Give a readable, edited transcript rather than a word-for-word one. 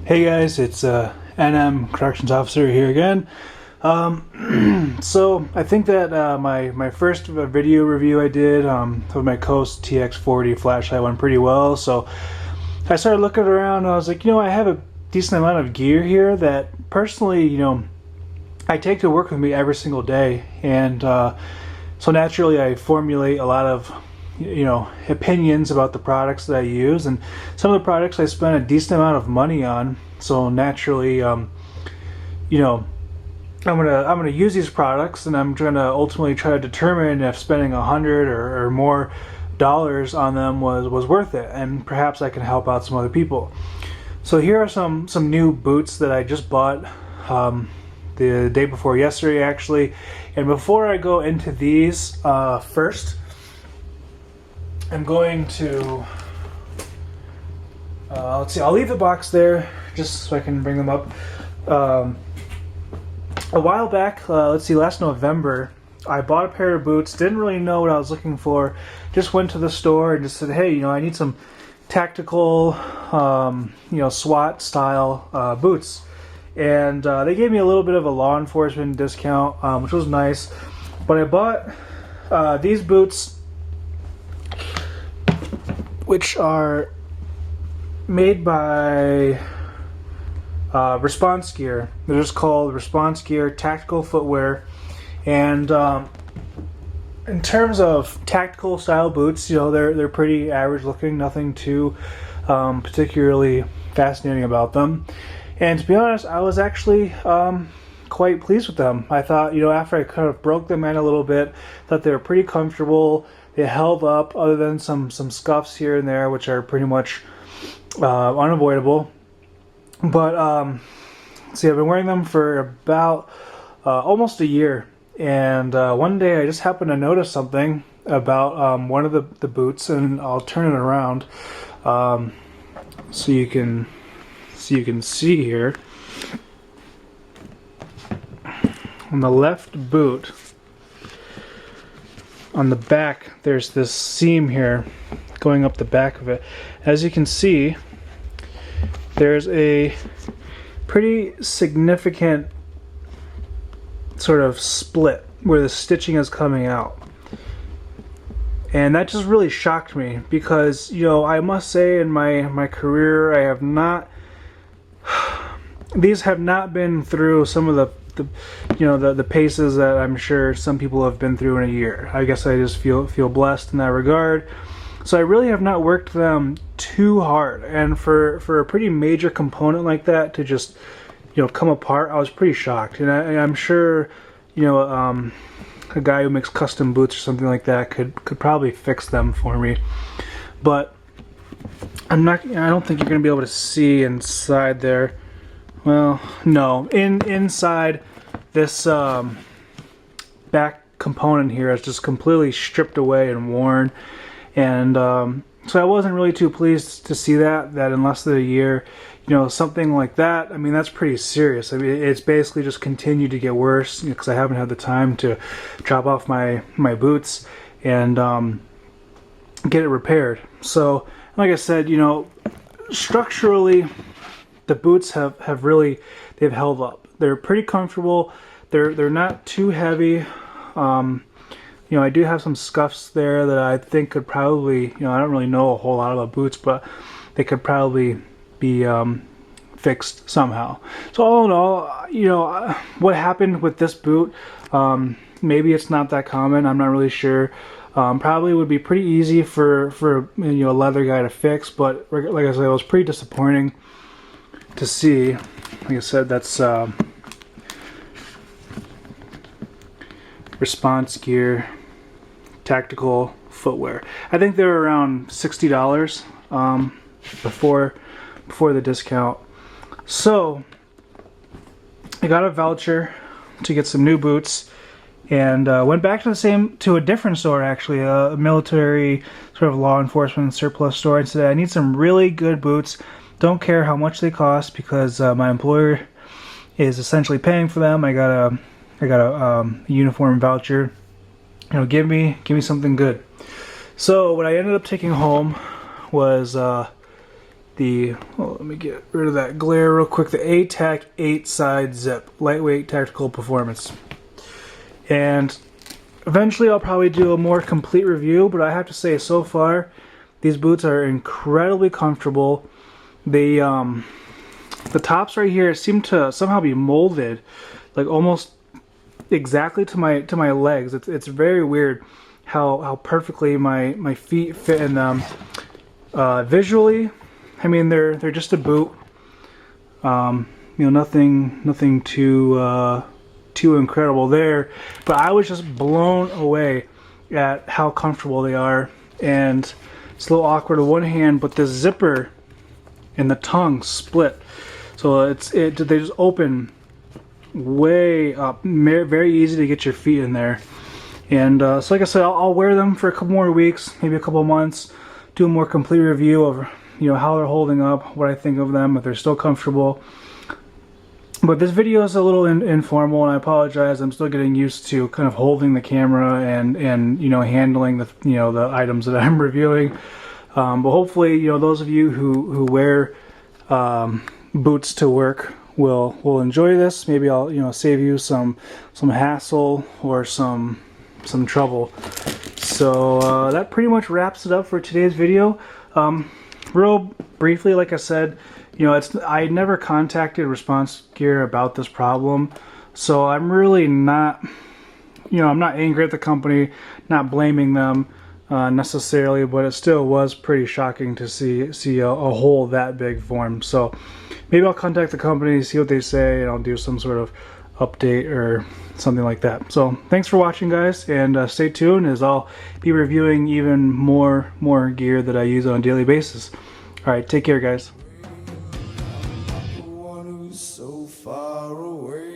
Hey guys, it's NM Corrections Officer here again. So I think that my first video review I did of my Coast TX40 flashlight went pretty well. So I started looking around and I was like, I have a decent amount of gear here that personally, I take to work with me every single day. And so naturally I formulate a lot of opinions about the products that I use, and some of the products I spend a decent amount of money on. So naturally, I'm gonna use these products, and I'm gonna ultimately try to determine if spending $100 or more dollars on them was worth it, and perhaps I can help out some other people. So here are some new boots that I just bought the day before yesterday, actually. And before I go into these, first I'm going to, let's see, I'll leave the box there just so I can bring them up. A while back, let's see, last November, I bought a pair of boots, didn't really know what I was looking for, just went to the store and just said, hey, I need some tactical, SWAT style boots. And they gave me a little bit of a law enforcement discount, which was nice. But I bought these boots, which are made by ResponseGear. They're just called ResponseGear Tactical Footwear. And in terms of tactical style boots, they're pretty average looking, nothing too particularly fascinating about them. And to be honest, I was actually quite pleased with them. I thought, after I kind of broke them in a little bit, thought they were pretty comfortable. They held up, other than some scuffs here and there, which are pretty much unavoidable. But see, I've been wearing them for about almost a year, and one day I just happened to notice something about one of the boots, and I'll turn it around so you can see here. On the left boot, on the back, there's this seam here going up the back of it. As you can see, there's a pretty significant sort of split where the stitching is coming out. And that just really shocked me because, I must say in my career, I have not, these have not been through some of the paces that I'm sure some people have been through in a year. I guess I just feel blessed in that regard. So I really have not worked them too hard, and for a pretty major component like that to just come apart, I was pretty shocked. And I'm sure a guy who makes custom boots or something like that could probably fix them for me. But I don't think you're gonna be able to see inside there. Well, no. Inside this back component here is just completely stripped away and worn, and so I wasn't really too pleased to see that in less than a year. Something like that, I mean, that's pretty serious. I mean, it's basically just continued to get worse because I haven't had the time to chop off my boots and get it repaired. So, like I said, structurally, the boots have really, they've held up. They're pretty comfortable. They're not too heavy. I do have some scuffs there that I think could probably, I don't really know a whole lot about boots, but they could probably be fixed somehow. So all in all, what happened with this boot, maybe it's not that common. I'm not really sure. Probably would be pretty easy for a leather guy to fix, but like I said, it was pretty disappointing to see. Like I said, that's ResponseGear Tactical Footwear. I think they were around $60 before the discount. So I got a voucher to get some new boots, and went back to a different store, actually, a military sort of law enforcement surplus store, and said I need some really good boots. Don't care how much they cost because my employer is essentially paying for them. I got a uniform voucher. Give me something good. So what I ended up taking home was let me get rid of that glare real quick, the ATAC 8-side zip, lightweight tactical performance. And eventually I'll probably do a more complete review, but I have to say so far these boots are incredibly comfortable. They the tops right here seem to somehow be molded like almost exactly to my legs. It's very weird how perfectly my feet fit in them. Visually, I mean they're just a boot. You know, nothing too incredible there, but I was just blown away at how comfortable they are. And it's a little awkward with one hand, but the zipper and the tongue split, so they just open way up, very easy to get your feet in there. And so like I said, I'll wear them for a couple more weeks, maybe a couple months, do a more complete review of, you know, how they're holding up, what I think of them, if they're still comfortable. But this video is a little informal, and I apologize. I'm still getting used to kind of holding the camera and you know, handling the, you know, the items that I'm reviewing. But hopefully, you know, those of you who wear boots to work will enjoy this. Maybe I'll, you know, save you some hassle or some trouble. So that pretty much wraps it up for today's video. Real briefly, like I said, you know, I never contacted ResponseGear about this problem, so I'm really not, you know, I'm not angry at the company, not blaming them necessarily, but it still was pretty shocking to see a hole that big form. So maybe I'll contact the company, see what they say, and I'll do some sort of update or something like that. So thanks for watching, guys, and stay tuned as I'll be reviewing even more gear that I use on a daily basis. All right, take care, guys. So far away.